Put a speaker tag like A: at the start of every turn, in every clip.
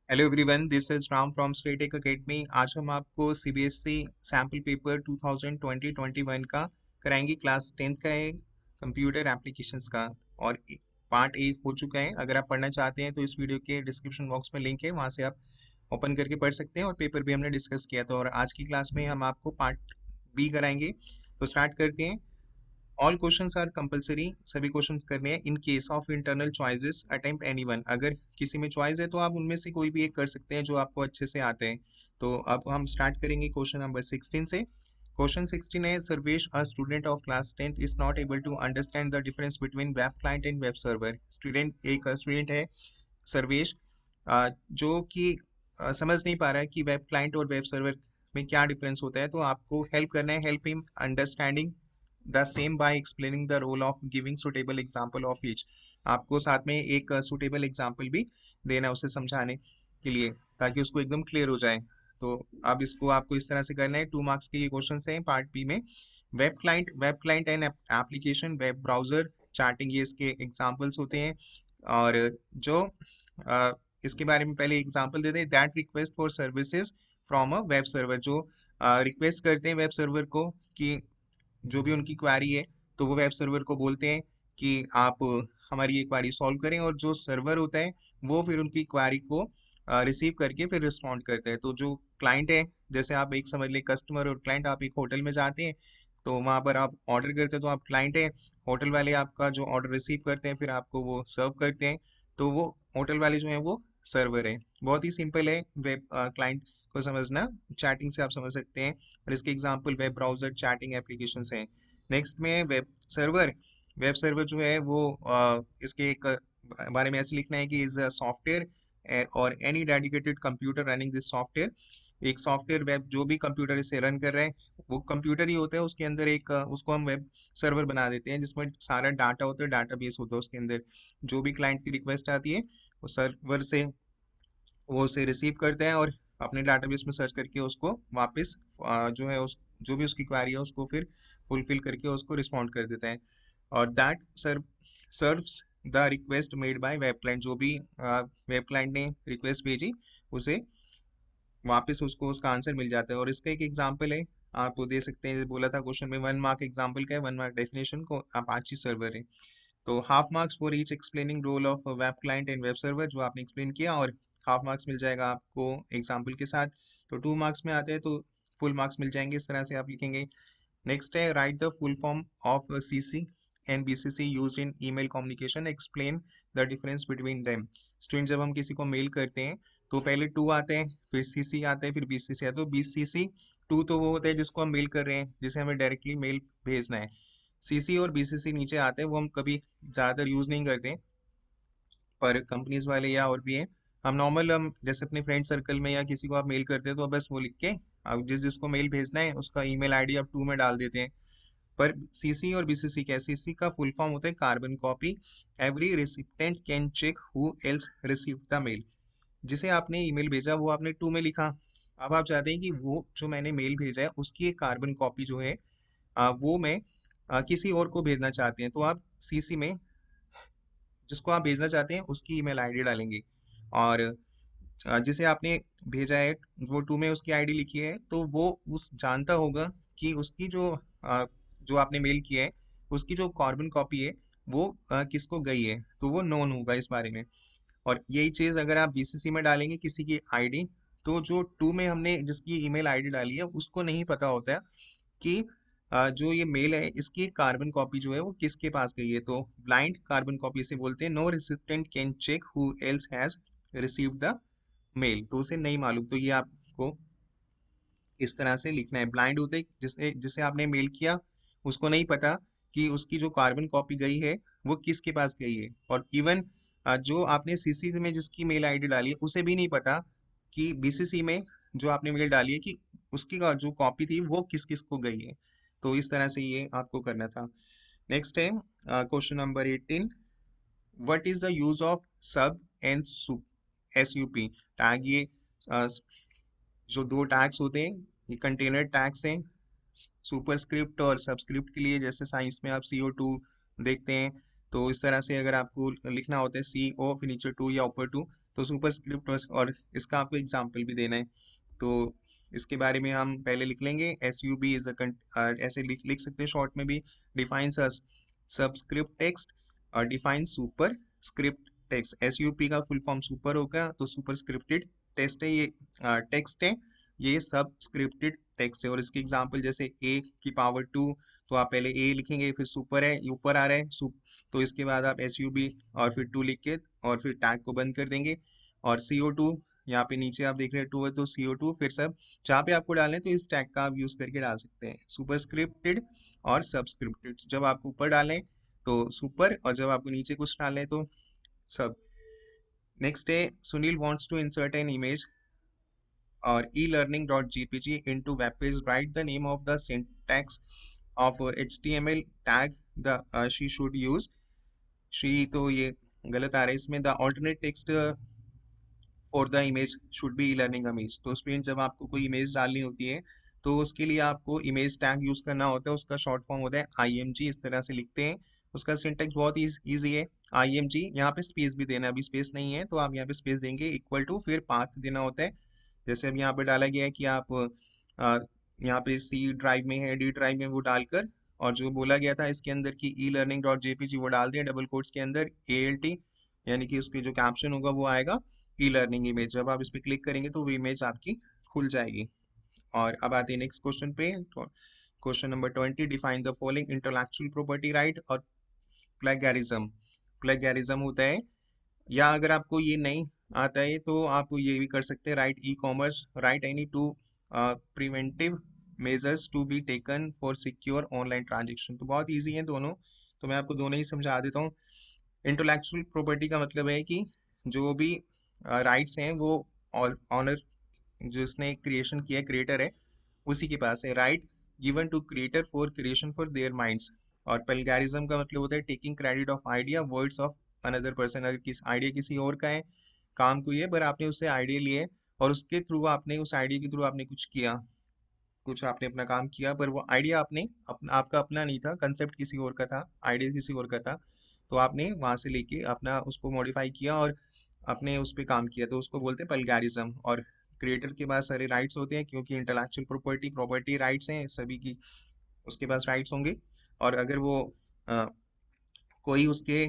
A: Hello everyone, this is Ram from Statech Academy. आज हम आपको सीबीएसई सैम्पल पेपर 2020-21 का कराएंगे। क्लास 10th का है, कंप्यूटर एप्लीकेशंस का। और पार्ट ए हो चुका है। अगर आप पढ़ना चाहते हैं तो इस वीडियो के डिस्क्रिप्शन बॉक्स में लिंक है, वहां से आप ओपन करके पढ़ सकते हैं। और पेपर भी हमने डिस्कस किया था। और आज की क्लास में हम आपको पार्ट बी कराएंगे। तो स्टार्ट करते हैं। ऑल क्वेश्चंस आर कंपलसरी, सभी क्वेश्चंस करने हैं। In case of internal choices attempt anyone, अगर किसी में चॉइस है तो आप उनमें से कोई भी एक कर सकते हैं जो आपको अच्छे से आते हैं। तो अब हम स्टार्ट करेंगे क्वेश्चन नंबर 16 से। क्वेश्चन 16 है, Sarvesh a student of class 10 is not able to understand the difference between web client and web server. Student एक स्टूडेंट है सर्वेश, जो कि समझ नहीं पा रहा है कि वेब क्लाइंट और वेब सर्वर में क्या डिफरेंस होता है। तो आपको हेल्प करना है, help him understanding the same by explaining the role of giving suitable example of each. आपको साथ में एक सुटेबल एग्जाम्पल भी देना है उसे समझाने के लिए, ताकि उसको एकदम क्लियर हो जाए। तो अब इसको आपको इस तरह से करना है। 2 मार्क्स के ये क्वेश्चन हैं पार्ट बी में। Web client and application, web browser, chatting, ये इसके एग्जाम्पल्स होते हैं। और जो अ, इसके बारे में पहले एग्जांपल देते हैं। That request for services from a web server, जो रिक्वेस्ट करते हैं वेब सर्वर को कि जो भी उनकी क्वेरी है, तो वो वेब सर्वर को बोलते हैं कि आप हमारी ये क्वेरी सॉल्व करें। और जो सर्वर होता है वो फिर उनकी क्वेरी को रिसीव करके फिर रिस्पॉन्ड करते हैं। तो जो क्लाइंट है, जैसे आप एक समझ ले कस्टमर और क्लाइंट, आप एक होटल में जाते हैं तो वहाँ पर आप ऑर्डर करते हैं, तो आप क्लाइंट है। होटल वाले आपका जो ऑर्डर रिसीव करते हैं फिर आपको वो सर्व करते हैं। तो वो होटल वाले जो हैं वो सर्वर है। बहुत ही सिंपल है वेब क्लाइंट को समझना, चैटिंग से आप समझ सकते हैं। और इसके example web browser, chatting application हैं। नेक्स्ट में वेब सर्वर। वेब सर्वर जो है वो इसके एक बारे में ऐसे लिखना है कि इज अ सॉफ्टवेयर और any dedicated computer running this software. एक सॉफ्टवेयर वेब जो भी कंप्यूटर इसे रन कर रहे हैं वो कंप्यूटर ही होता है, उसके अंदर एक उसको हम वेब सर्वर बना देते हैं, जिसमें सारा डाटा होता है, डाटाबेस होता है उसके अंदर। जो भी क्लाइंट की रिक्वेस्ट आती है वो सर्वर से वो उसे रिसीव करते हैं और अपने डाटाबेस में सर्च करके उसको वापस जो है उस जो भी उसकी क्वेरी है उसको फिर फुलफिल करके उसको रिस्पॉन्ड कर देते हैं। और that serves the request made by web client, जो भी वेब क्लाइंट ने रिक्वेस्ट भेजी उसे वापस उसको उसका आंसर मिल जाता है। और इसका एक एग्जांपल है, आप दे सकते हैं, बोला था क्वेश्चन में 1 मार्क एग्जांपल का है, 1 मार्क डेफिनेशन को अपाची सर्वर है। तो half marks for each explaining role of web client and web server, जो आपने एक्सप्लेन किया, और हाफ मार्क्स मिल जाएगा आपको एग्जाम्पल के साथ। तो 2 मार्क्स में आते हैं तो फुल मार्क्स मिल जाएंगे, इस तरह से आप लिखेंगे। नेक्स्ट है, right the full form of CC and BCC used in email communication, explain the difference between them. Student, जब हम किसी को मेल करते हैं तो पहले टू आते हैं, फिर सीसी आते हैं, फिर बीसीसी आता है। तो बीसीसी टू तो वो होता है जिसको हम मेल कर रहे हैं, जिसे हमें डायरेक्टली मेल भेजना है। सीसी और बीसीसी नीचे आते हैं, वो हम कभी ज़्यादातर यूज़ नहीं करते, पर कंपनीज वाले या और भी हैं। हम नॉर्मल, हम जैसे अपने फ्रेंड सर्कल में या किसी को आप मेल करते हैं तो बस वो लिख के आप जिसको मेल भेजना है उसका ईमेल आईडी आप टू में डाल देते हैं। पर सीसी और बीसीसी क्या है? सीसी का फुल फॉर्म होता है carbon copy. Every recipient can check who else receive the mail. जिसे आपने ईमेल भेजा वो आपने टू में लिखा। अब आप चाहते हैं कि वो जो मैंने मेल भेजा है उसकी एक कार्बन कॉपी जो है वो मैं किसी और को भेजना चाहते हैं, तो आप सीसी में जिसको आप भेजना चाहते हैं उसकी ईमेल आईडी डालेंगे। और जिसे आपने भेजा है वो टू में उसकी आईडी लिखी है, तो वो उस जानता होगा कि उसकी जो आपने मेल किया है उसकी जो कार्बन कॉपी है वो किसको गई है, तो वो नोन होगा इस बारे में। और यही चीज़ अगर आप बीसीसी में डालेंगे किसी की आईडी, तो जो टू में हमने जिसकी ईमेल आईडी डाली है उसको नहीं पता होता है कि जो ये मेल है इसकी कार्बन कॉपी जो है वो किसके पास गई है। तो ब्लाइंड कार्बन कॉपी से बोलते हैं। No recipient can check who else has received the mail, तो उसे नहीं मालूम। तो ये आपको इस तरह से लिखना है। ब्लाइंड होते जिसे जिसे आपने मेल किया उसको नहीं पता कि उसकी जो कार्बन कॉपी गई है वो किसके पास गई है। और इवन जो आपने सीसी में जिसकी मेल आईडी डाली है उसे भी नहीं पता कि बीसीसी में जो आपने मेल डाली है कि उसकी जो कॉपी थी वो किस किस को गई है। तो इस तरह से ये आपको करना था। नेक्स्ट है question number 18। What is the use of सब एंड SUP टैग? ये अ, जो दो टैग्स होते हैं ये कंटेनर टैग्स हैं, सुपरस्क्रिप्ट और सबस्क्रिप्ट के लिए। जैसे साइंस में आप CO2 देखते हैं, तो इस तरह से अगर आपको लिखना होता है CO फिर नीचे टू या ऊपर टू, तो सुपरस्क्रिप्ट और इसका आपको एग्जाम्पल भी देना है, तो इसके बारे में हम पहले लिख लेंगे। एस यू बी इज ऐसे लिख सकते हैं शॉर्ट में भी, डिफाइंस सबस्क्रिप्ट टेक्स्ट और define super script text. S U P का फुल फॉर्म सुपर होगा, तो सुपर स्क्रिप्टेड टेक्स्ट है ये, टेक्स्ट है ये, सब स्क्रिप्टेड टेक्स्ट है। और इसके एग्जाम्पल जैसे ए की पावर 2, तो आप पहले ए लिखेंगे, फिर सुपर है, ये ऊपर आ रहा है तो इसके बाद आप एस यू बी और फिर 2 लिख के और फिर टैग को बंद कर देंगे। और CO2 यहाँ पे नीचे आप देख रहे हैं 2 है, तो CO2 फिर सब जहाँ पे आपको डालना है तो इस टैग का आप यूज करके डाल सकते हैं, सुपरस्क्रिप्टेड और सबस्क्रिप्टेड। जब आपको ऊपर डालें तो सुपर, और जब आपको नीचे कुछ डालें तो सब। नेक्स्ट है Sunil wants to insert an image or e-learning.jpg into web page. Write the name of the syntax of HTML tag the she should use. she तो ये गलत आ रहा है इसमें, the alternate text for the image should be learning image. तो student जब आपको कोई इमेज डालनी होती है तो उसके लिए आपको इमेज टैग यूज करना होता है, उसका शॉर्ट फॉर्म होता है IMG, इस तरह से लिखते हैं। उसका सिंटेक्स बहुत ईजी है, IMG। यहाँ पे स्पेस भी देना है, अभी स्पेस नहीं है तो आप यहाँ पे स्पेस देंगे, इक्वल टू फिर पाथ देना होता है। जैसे अब यहाँ पे डाला गया है कि आप यहाँ पे C ड्राइव में है, D ड्राइव में, वो डालकर, और जो बोला गया था इसके अंदर की e-learning.jpg वो डाल दिया डबल कोट्स के अंदर, ALT, यानी कि उसके जो कैप्शन होगा वो आएगा ई लर्निंग इमेज। जब आप इस पर क्लिक करेंगे तो वो इमेज आपकी खुल जाएगी। और अब आते हैं नेक्स्ट क्वेश्चन पे, question number 20, define the following intellectual property right और प्लेगैरिज्म। प्लेगैरिज्म होता है, या अगर आपको ये नहीं आता है तो आप ये भी कर सकते हैं, write e commerce, write any two preventive measures to be taken for secure online transaction. तो बहुत ईजी है दोनों, तो मैं आपको दोनों ही समझा देता हूँ। इंटेलेक्चुअल प्रॉपर्टी का मतलब है कि जो भी राइट्स हैं वो ऑनर जिसने क्रिएशन किया, क्रिएटर है, उसी के पास है। Right given to creator for creation for their minds. और प्लगैरिज्म का मतलब होता है taking credit of idea words of another person. अगर किस आइडिया किसी और का है, काम को ये, पर आपने उससे आइडिया लिए और उसके थ्रू आपने, उस आइडिया के थ्रू आपने कुछ किया, कुछ आपने अपना काम किया, पर वो आइडिया आपने आपका अपना नहीं था, कंसेप्ट किसी और का था, आइडिया किसी और का था, तो आपने वहां से लेके अपना उसको मॉडिफाई किया और अपने उस पर काम किया, तो उसको बोलते हैं प्लगैरिज्म। और क्रिएटर के पास सारे राइट्स होते हैं क्योंकि इंटेलेक्चुअल प्रॉपर्टी राइट्स हैं सभी की, उसके पास राइट्स होंगे। और अगर वो कोई उसके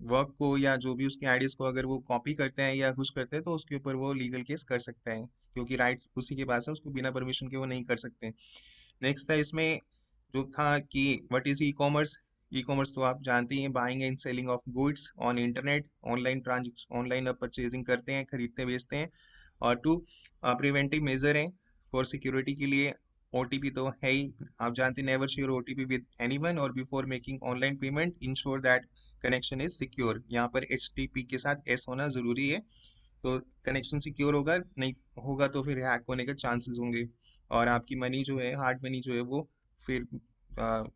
A: वर्क को या जो भी उसके आइडियाज को अगर वो कॉपी करते हैं या कुछ करते हैं तो उसके ऊपर वो लीगल केस कर सकते हैं, क्योंकि राइट्स उसी के पास है, उसको बिना परमिशन के वो नहीं कर सकते। नेक्स्ट था इसमें जो था कि what is e commerce. E commerce तो आप जानते ही हैं, buying and selling of goods on internet, online आप परचेजिंग करते हैं, खरीदते बेचते हैं। और टू प्रिवेंटिव मेजर है फॉर सिक्योरिटी के लिए। OTP तो है ही, आप जानते हैं, never share OTP with anyone और before making online payment ensure that connection is secure. यहाँ पर HTTP के साथ S होना जरूरी है, तो कनेक्शन सिक्योर होगा, नहीं होगा तो फिर हैक होने के चांसेस होंगे और आपकी मनी जो है, हार्ड मनी जो है वो फिर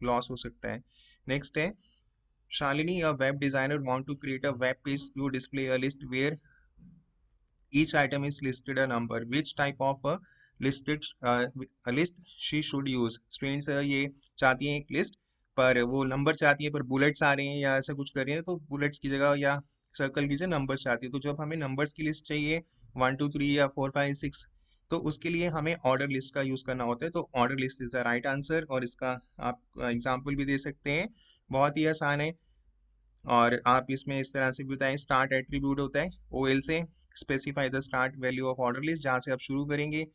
A: लॉस हो सकता है। नेक्स्ट है Shalini, a web designer want to create a web page to display a list where each item is listed a number, which type of a list she should use। Students ये चाहती हैं एक list, पर वो number चाहती है, पर bullets आ रहे हैं या ऐसा कुछ कर रही है, तो बुलेट्स की जगह या सर्कल की जगह नंबर्स चाहती है। तो जब हमें नंबर्स की लिस्ट चाहिए 1 2 3 या 4 5 6, तो उसके लिए हमें ऑर्डर लिस्ट का यूज करना होता है। तो order list is the right answer, और इसका आप एग्जाम्पल भी दे सकते हैं, बहुत ही आसान है। और आप इसमें इस तरह से भी बताएं, स्टार्ट एट्रीब्यूट होता है OL से, specify the start value of order list, जहाँ से आप शुरू करेंगे।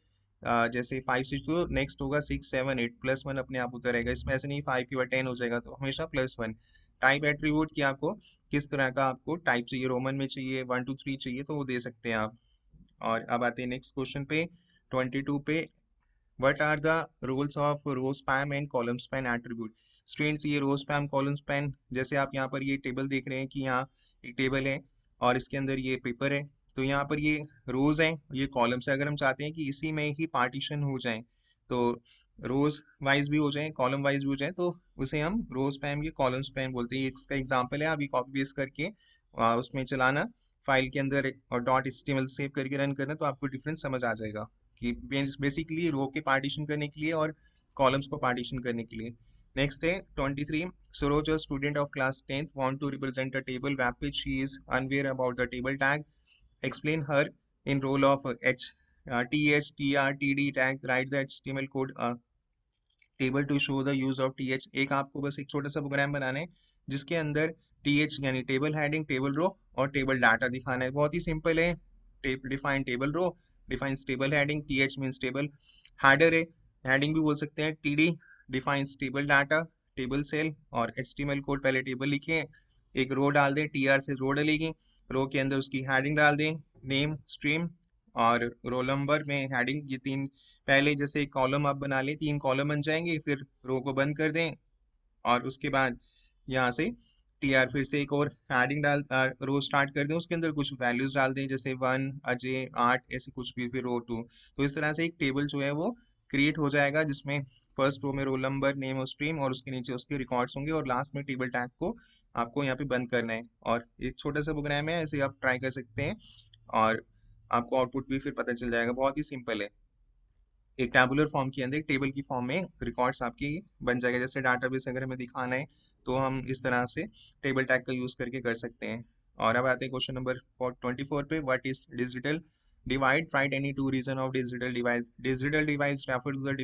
A: जैसे 5 6 तो नेक्स्ट होगा 6 7 8 +1 अपने आप उतर रहेगा, इसमें ऐसे नहीं 5 के बाद 10 हो जाएगा, तो हमेशा +1। टाइप एट्रीब्यूट की आपको किस तरह का आपको टाइप चाहिए, रोमन में चाहिए, 1 2 3 चाहिए, तो वो दे सकते हैं आप। और अब आते हैं नेक्स्ट क्वेश्चन पे, 22 पे, What are the rules of row span and column span attribute। Students ये रो स्पैम कॉलम स्पैन, जैसे आप यहाँ पर ये टेबल देख रहे हैं कि यहाँ एक टेबल है और इसके अंदर ये पेपर है, तो यहाँ पर ये रोज हैं, ये कॉलम्स है। अगर हम चाहते हैं कि इसी में ही पार्टीशन हो जाए, तो रोज वाइज भी हो जाए, कॉलम वाइज भी हो जाए, तो उसे हम रो स्पैम या कॉलम स्पैम बोलते हैं। ये इसका एग्जाम्पल है, आप ये कॉपी पेस्ट करके उसमें चलाना फाइल के अंदर और .html सेव करके रन करना, तो आपको डिफरेंस समझ आ जाएगा कि बेसिकली रो के पार्टीशन करने के लिए और कॉलम्स को पार्टीशन करने के लिए। नेक्स्ट है 23, Saroj, student of class 10th want to represent a table web page, she is unaware about the table tag. explain her in role of th, tr, td tag, write the HTML code table to show the use of TH. एक आपको बस एक छोटा सा programme बनाना है जिसके अंदर TH यानी टेबल हेडिंग, टेबल रो और टेबल डाटा दिखाना है। बहुत ही सिंपल है। Define table row, defines table heading, TH means table header है, हेडिंग भी बोल सकते हैं। TD defines table data, table cell, और एचटीएमएल कोड पहले टेबल लिखे, एक रो डाल दें, टीआर से रो डलेगी, रो के अंदर उसकी हेडिंग डाल दें, नेम, स्ट्रीम और रोल नंबर में हेडिंग। ये तीन पहले जैसे एक कॉलम आप बना लें, 3 कॉलम बन जाएंगे, फिर रो को बंद कर दें और उसके बाद यहाँ से टीआर फिर से एक और हेडिंग डाल रो स्टार्ट कर दें, उसके अंदर कुछ वैल्यूज डाल दें जैसे 1 अजय 8 ऐसे कुछ भी, फिर रो 2। तो इस तरह से एक टेबल जो है वो क्रिएट हो जाएगा जिसमें फर्स्ट रो में रोल नंबर, नेम और स्ट्रीम और उसके नीचे उसके रिकॉर्ड्स होंगे और लास्ट में टेबल टैग को आपको यहाँ पे बंद करना है। और एक छोटा सा प्रोग्राम है, ऐसे आप ट्राई कर सकते हैं और आपको आउटपुट भी फिर पता चल जाएगा। बहुत ही सिंपल है। एक टैबुलर फॉर्म के अंदर एक टेबल की फॉर्म में रिकॉर्ड्स आपकी बन जाएगा। जैसे डाटाबेस अगर हमें दिखाना है तो हम इस तरह से टेबल टैग का यूज करके कर सकते हैं। और अब आते हैं क्वेश्चन नंबर 24 पे, what is digital divide, write any two reason of digital divide. Digital divides refer to the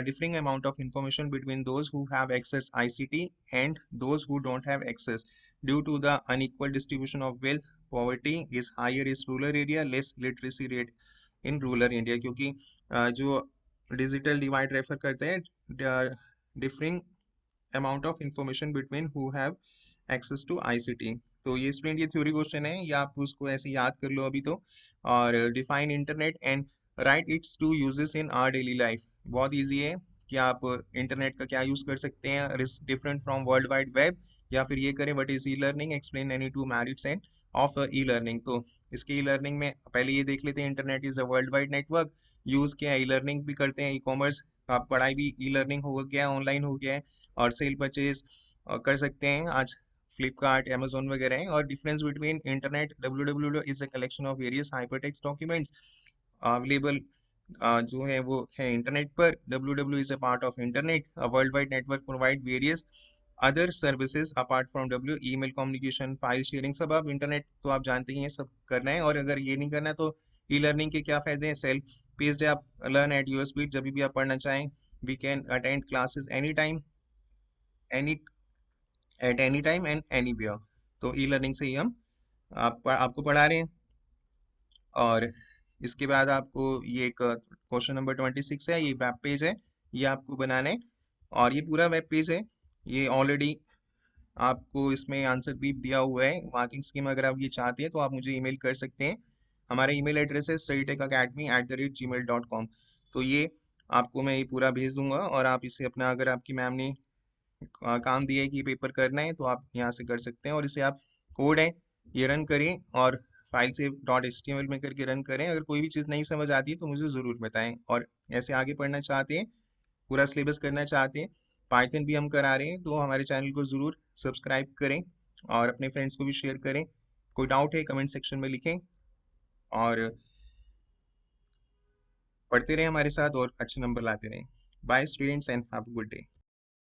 A: differing amount of information between those who have access ICT and those who don't have access due to the unequal distribution of wealth. Poverty is higher is rural area, less literacy rate in rural India. क्योंकि जो digital divide refer करते हैं differing amount of information between who have access to ICT. तो ये student ये theory question है, या आप उसको ऐसे याद कर लो अभी तो। और define internet and write its two uses in our daily life. बहुत इजी है कि आप इंटरनेट का क्या यूज कर सकते हैं different from world wide web, या फिर ये करें what is e learning, explain any two merits end of e learning. तो इसके ई लर्निंग में पहले ये देख लेते हैं, internet is a world wide network, use क्या है, ई लर्निंग भी करते हैं, ई कॉमर्स आप पढ़ाई भी ई लर्निंग हो गया, ऑनलाइन हो गया है, और सेल परचेज कर सकते हैं आज फ्लिपकार्ट, अमेजोन वगैरह हैं। और difference between internet, www is a collection of various hypertext documents available जो है वो है इंटरनेट पर। www is a part of internet, a world wide network provide various other services apart from W, email communication, file sharing, सब आप internet तो आप जानते ही हैं सब करना है। और अगर ये नहीं करना है तो ई लर्निंग के क्या फायदे हैं, सेल्फ पेस्ड है, आप लर्न एट योर स्पीड, जब भी आप पढ़ना चाहें, we can attend classes any time, any at any time and anywhere. तो ई लर्निंग से ही हम आपको पढ़ा रहे हैं। और इसके बाद आपको ये एक क्वेश्चन नंबर 26 है, ये वेब पेज है, ये आपको बनाना है। और ये पूरा वेब पेज है, ये ऑलरेडी आपको इसमें आंसर भी दिया हुआ है, मार्किंग स्कीम। अगर आप ये चाहते हैं तो आप मुझे ईमेल कर सकते हैं। हमारा ईमेल एड्रेस है studytechacademy@gmail.com। तो ये आपको मैं ये पूरा भेज दूंगा और आप इसे अपना, अगर आपकी मैम ने काम दिया है कि पेपर करना है तो आप यहाँ से कर सकते हैं। और इसे आप कोड है ये रन करें और फाइल से .html में करके रन करें। अगर कोई भी चीज़ नहीं समझ आती है तो मुझे ज़रूर बताएं। और ऐसे आगे पढ़ना चाहते हैं, पूरा सिलेबस करना चाहते हैं, पाइथन भी हम करा रहे हैं, तो हमारे चैनल को ज़रूर सब्सक्राइब करें और अपने फ्रेंड्स को भी शेयर करें। कोई डाउट है कमेंट सेक्शन में लिखें और पढ़ते रहें हमारे साथ और अच्छे नंबर लाते रहें। Bye students and have a good day.